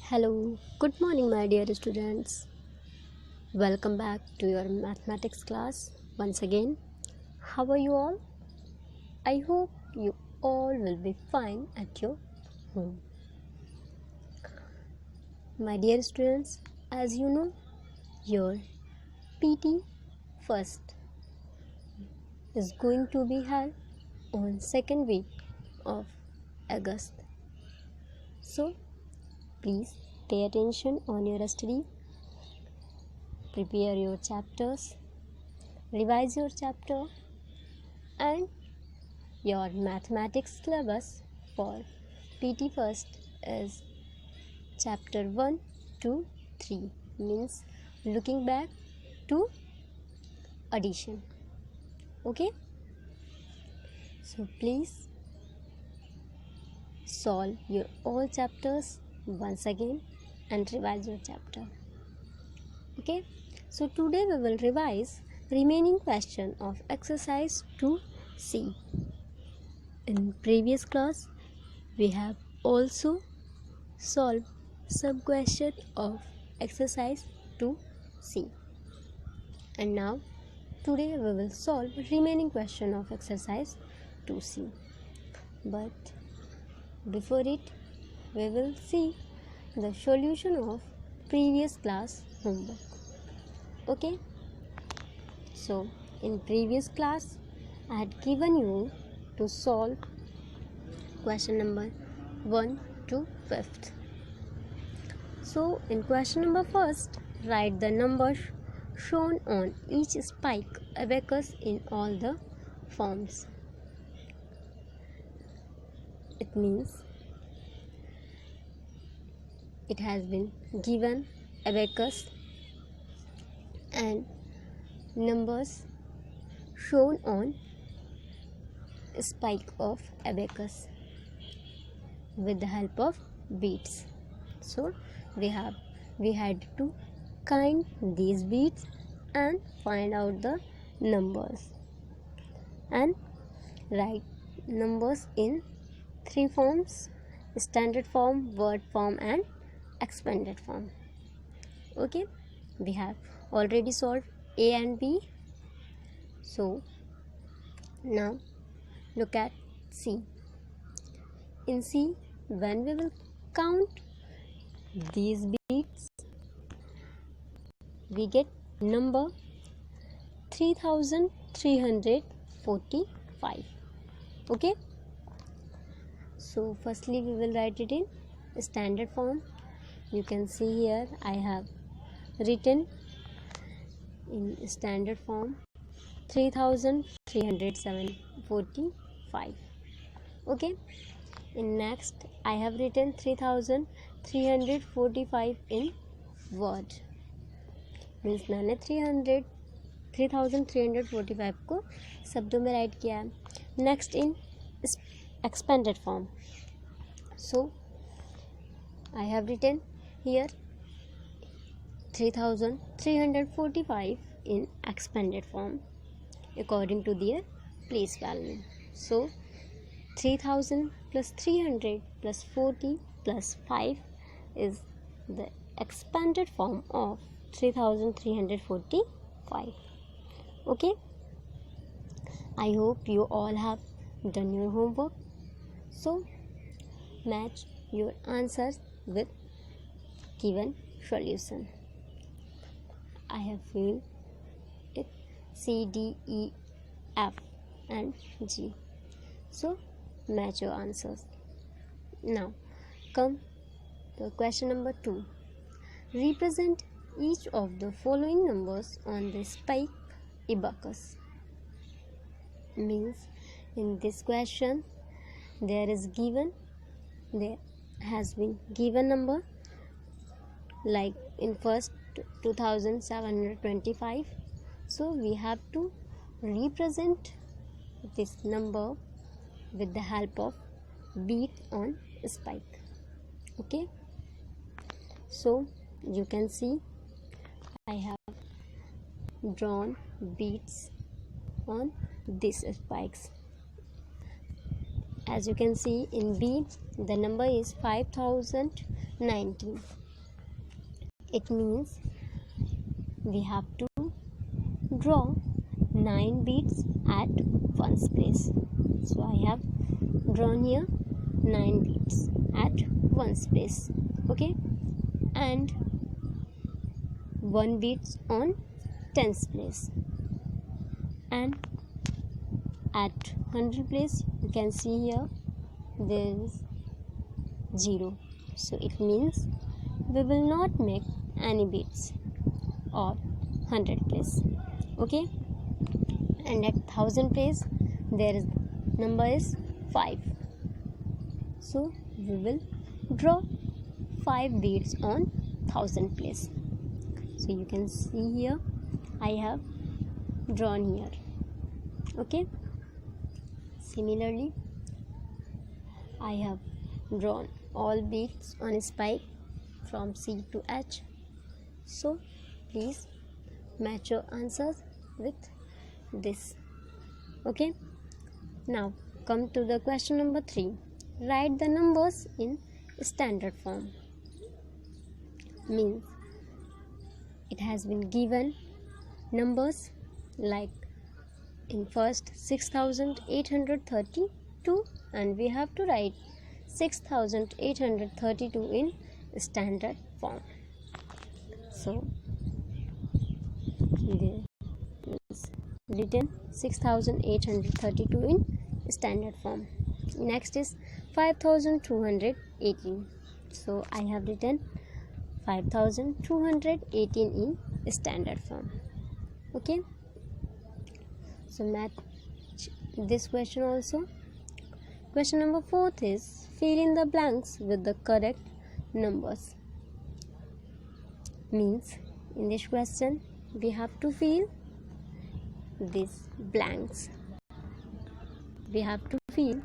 Hello, good morning, my dear students. Welcome back to your mathematics class once again. How are you all? I hope you all will be fine at your home. My dear students, as you know, your PT first is going to be held on second week of August. So, please pay attention on your study. Prepare your chapters, revise your chapter, and your mathematics syllabus for PT first is chapter 1 to 3, means looking back to addition. Okay, so please solve your all chapters once again and revise your chapter. Okay, so today we will revise remaining question of exercise 2C. In previous class we have also solved some question of exercise 2C, and now today we will solve remaining question of exercise 2C. But before it, we will see the solution of previous class homework. Okay, so in previous class I had given you to solve question number 1 to 5th. So in question number first, write the numbers shown on each spike abacus in all the forms. It means it has been given abacus and numbers shown on spike of abacus with the help of beads. So we had to count these beads and find out the numbers and write numbers in 3 forms: standard form, word form, and expanded form. Okay, we have already solved A and B. So now look at C. In C, when we will count these beads, we get number 3345. Okay, so firstly we will write it in standard form. You can see here I have written in standard form 3345. Okay, in next I have written 3345 in word, means मैंने 3345 को शब्दों में write किया है. Next in expanded form, so I have written here 3345 in expanded form according to their place value. So 3000 plus 300 plus 40 plus 5 is the expanded form of 3345. Okay, I hope you all have done your homework. So match your answers with given solution. I have filled it C, D, E, F and G. So match your answers. Now come to question number 2. Represent each of the following numbers on the spike abacus. Means in this question there has been given number, like in first 2725. So we have to represent this number with the help of bead on spike. Okay, so you can see I have drawn beads on these spikes. As you can see in B, the number is 5000 19. It means we have to draw 9 beads at ones place. So I have drawn here 9 beads at ones place. Okay, and 1 beads on tens place, and at 100 place you can see here there is 0. So it means we will not make any beads or 100 place. Okay, and at 1000 place there is number is 5. So we will draw 5 beads on 1000 place. So you can see here I have drawn here. Okay, similarly I have drawn all beads on a spike from C to H. So please match your answers with this. Okay, now come to the question number 3. Write the numbers in standard form. Means it has been given numbers like in first 6832, and we have to write 6832 in standard form. So there is written 6832 in standard form. Next is 5218. So I have written 5218 in standard form. Okay, so match this question also. Question number 4 is fill in the blanks with the correct numbers. Means in this question we have to fill these blanks. We have to fill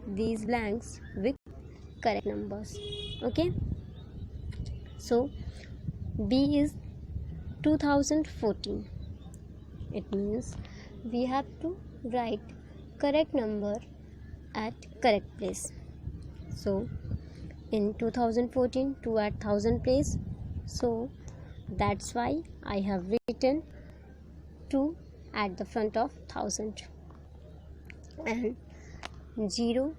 these blanks with correct numbers. Okay, so B is 2014. It means we have to write correct number at correct place. So in 2014 2 at 1000 place, so that's why I have written 2 at the front of 1000, and 0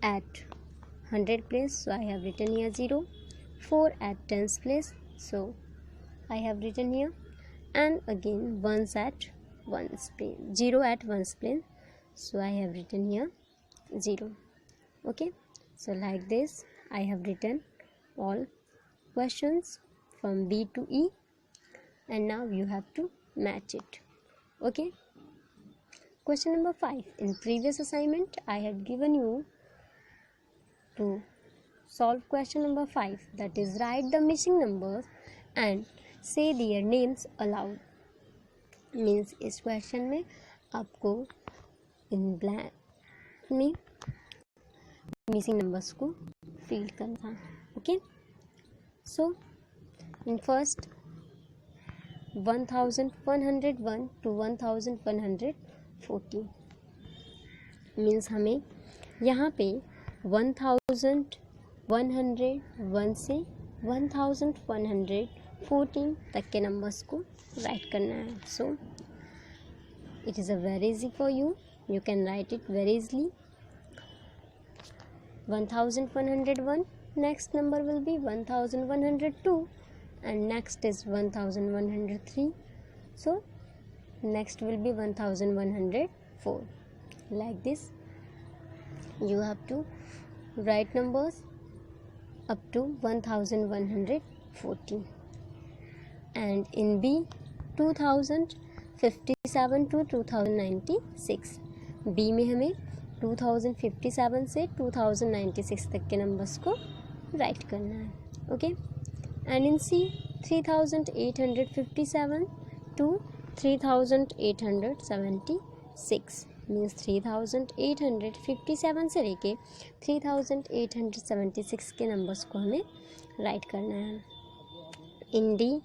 at 100 place, so I have written here 0. 4 at tens place, so I have written here, and again 1 at 1's place, 0 at 1's place, so I have written here 0. Okay, so like this I have written all questions from B to E, and now you have to match it. Okay, question number 5. In previous assignment I had given you to solve question number 5, that is write the missing numbers and say their names aloud. Means इस question में आपको in blank में missing numbers को fill करना. Okay, so in first 1101 to 1140 means हमें यहाँ पे 1101 से 1114 तक के नंबर्स को राइट करना है. So it is a very easy for you, you can write it very easily. 1101, next number will be 1102, and next is 1103, so next will be 1104. Like this you have to write numbers up to 1140. And in B 2057 to 2096, B में हमें 2057 से 2096 तक के numbers को write करना है. Okay, and in C 3857 to 3876 means 3857 से लेके 3876 के नंबर्स को हमें राइट करना है. इन D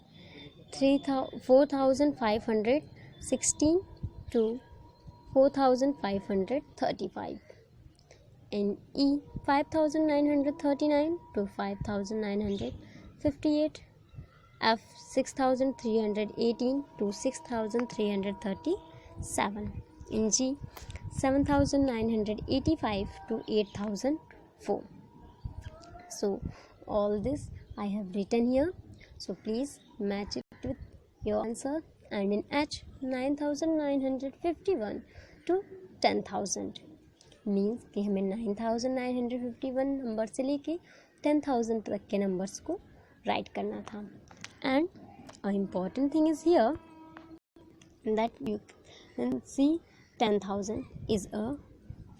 4516 to 4535. In E 5939 to 5958. F 6318 to 6337. In G 7985 to 8004. So all this I have written here. So please match it with your answer. And in H 9951 to 10,000 means कि हमें 9951 number से लेके 10,000 तक के numbers को write करना था. And a important thing is here that you can see 10,000 is a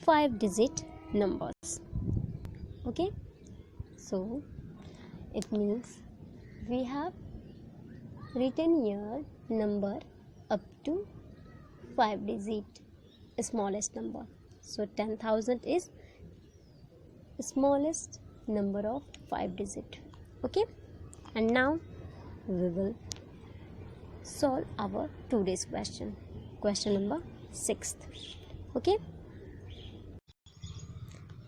5 digit numbers. Okay, so it means we have written here number up to 5 digit smallest number. So 10,000 is smallest number of 5 digit. Okay, and now we will solve our today's question number 6. Okay,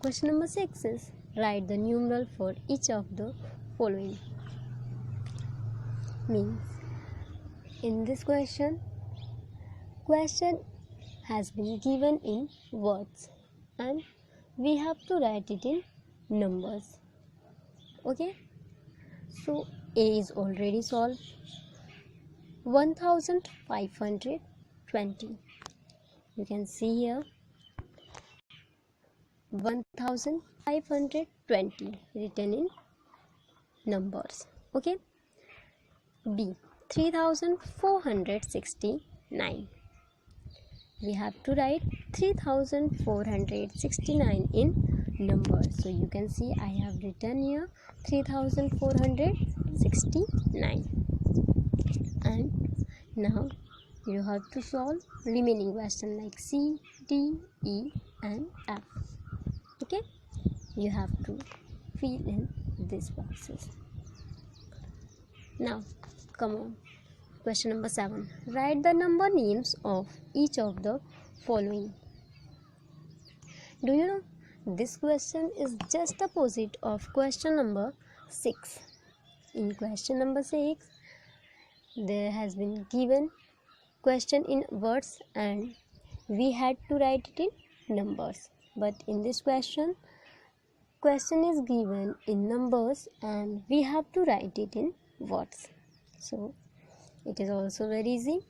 question number 6 is write the numeral for each of the following. Means in this question has been given in words and we have to write it in numbers. Okay, so A is already solved. 1520. You can see here 1520 written in numbers. Okay, B 3469. We have to write 3469 in numbers. So you can see I have written here 3469. And now you have to solve remaining question like C, D, E and F. Okay, you have to fill in these boxes. Now come on, question number 7. Write the number names of each of the following. Do you know this question is just opposite of question number 6. In question number 6 there has been given question in words and we had to write it in numbers, but in this question is given in numbers and we have to write it in words. So it is also very easy.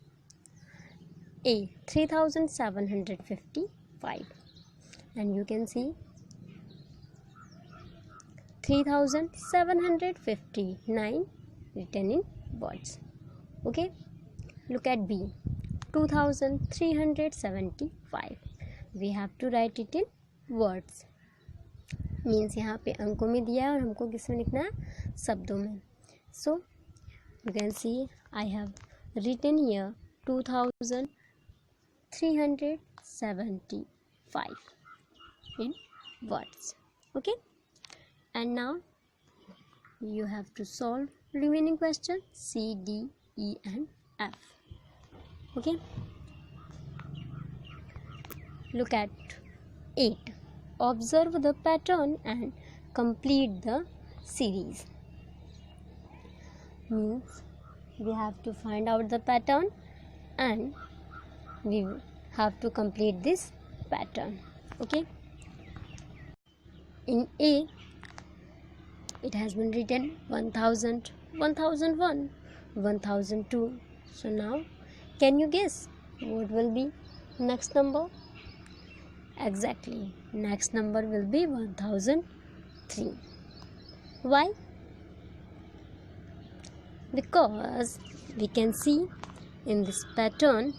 A 3755 and you can see 3759 written in words. Okay, look at B 2375. we have to write it in words. Means यहाँ पे अंकों में दिया है और हमको किस में लिखना है, शब्दों में. So you can see I have written here 2375 in words. Okay, and now you have to solve remaining question C, D, E and F. Okay, look at 8. Observe the pattern and complete the series. Means we have to find out the pattern and we have to complete this pattern. Okay, in A it has been written 1000, 1001, 1002. So now can you guess what will be next number? Exactly, next number will be 1003. Why? Because we can see in this pattern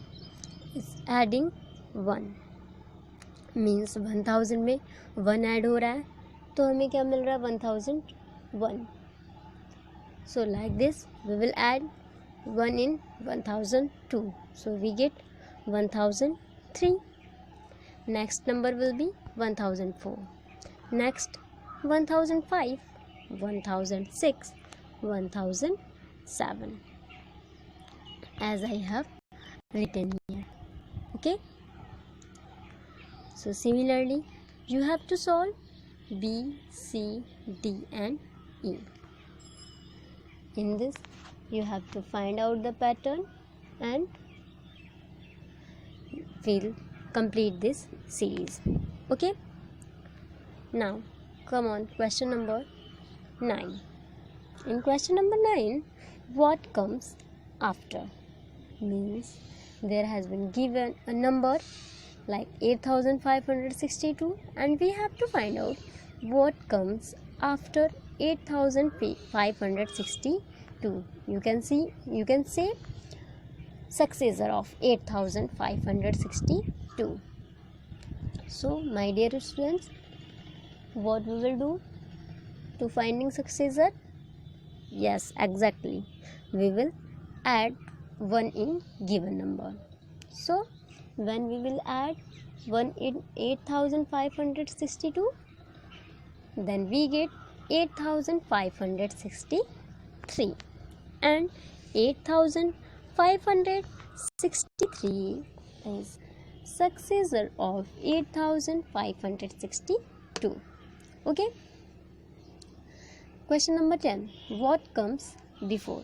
is adding 1. Means 1000 में 1 add हो रहा है तो हमें क्या मिल रहा है 1001. So like this we will add 1 in 1002. So we get 1003. Next number will be 1004. Next 1005, 1006, 1007 as I have written here. Okay, so similarly you have to solve B, C, D and E. In this you have to find out the pattern and we'll complete this series. Okay, now come on, question number 9. In question number 9, what comes after? Means there has been given a number like 8562 and we have to find out what comes after 8562. You can say successor of 8562. So my dear students, what we will do to finding successor? Yes, exactly, we will add 1 in given number. So when we will add 1 in 8562, then we get 8563 and 8563 is successor of 8562. Okay, question number 10, what comes before?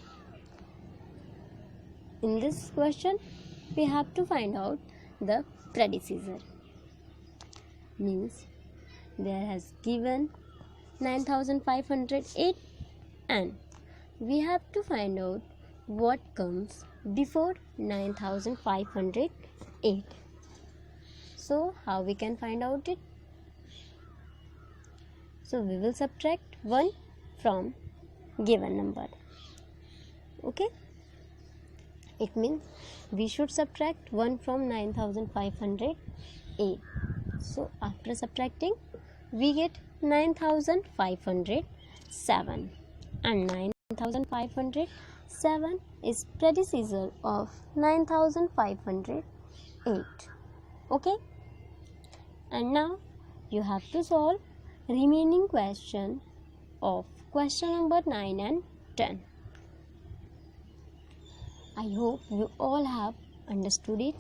In this question we have to find out the predecessor. Means there has given 9508 and we have to find out what comes before 9508. So how we can find out it? So we will subtract 1 from given number. Okay, it means we should subtract 1 from 9508. So after subtracting we get 9507 and 9507 is predecessor of 9508. Okay, and now you have to solve remaining question of question number 9 and 10. I hope you all have understood it,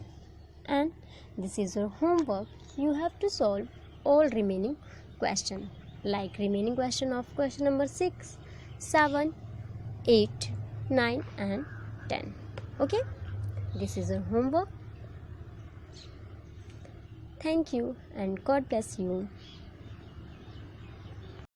and this is your homework. You have to solve all remaining question, like remaining question of question number 6, 7, 8, 9 and 10. Okay, this is your homework. Thank you and God bless you.